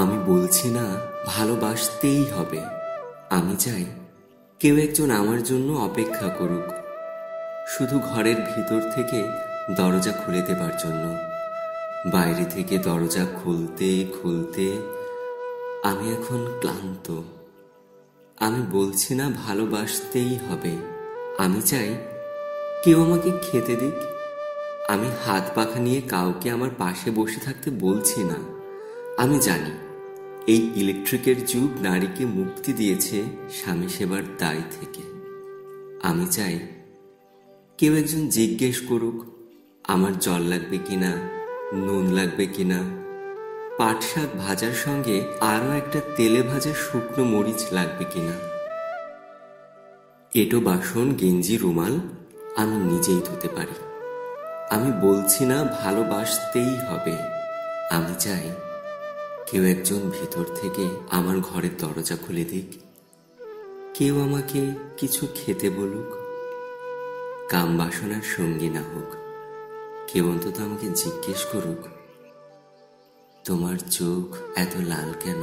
আমি বলছি না ভালোবাসতেই হবে। আমি চাই কেউ একজন আমার জন্য অপেক্ষা করুক, শুধু ঘরের ভিতর থেকে দরজা খুলে দেবার জন্য। বাইরে থেকে দরজা খুলতে খুলতে আমি এখন ক্লান্ত। আমি বলছি না ভালোবাসতেই হবে। আমি চাই কেউ আমাকে খেতে দিক। আমি হাত পাখা নিয়ে কাউকে আমার পাশে বসে থাকতে বলছি না। আমি জানি এই ইলেকট্রিকের যুগ নারীকে মুক্তি দিয়েছে স্বামী সেবার দায় থেকে। আমি চাই কেউ একজন জিজ্ঞেস করুক আমার জল লাগবে কিনা, নুন লাগবে কিনা, পাট শাক ভাজার সঙ্গে আরও একটা তেলে ভাজা শুকনো মরিচ লাগবে কিনা। এঁটো বাসন, গেঞ্জি, রুমাল আমি নিজেই ধুতে পারি। আমি বলছি না ভালোবাসতেই হবে। আমি চাই কেউ একজন ভিতর থেকে আমার ঘরের দরজা খুলে দিক, কেউ আমাকে কিছু খেতে বলুক। কাম বাসনার সঙ্গী না হোক, কেউ অন্তত আমাকে জিজ্ঞেস করুক তোমার চোখ এত লাল কেন।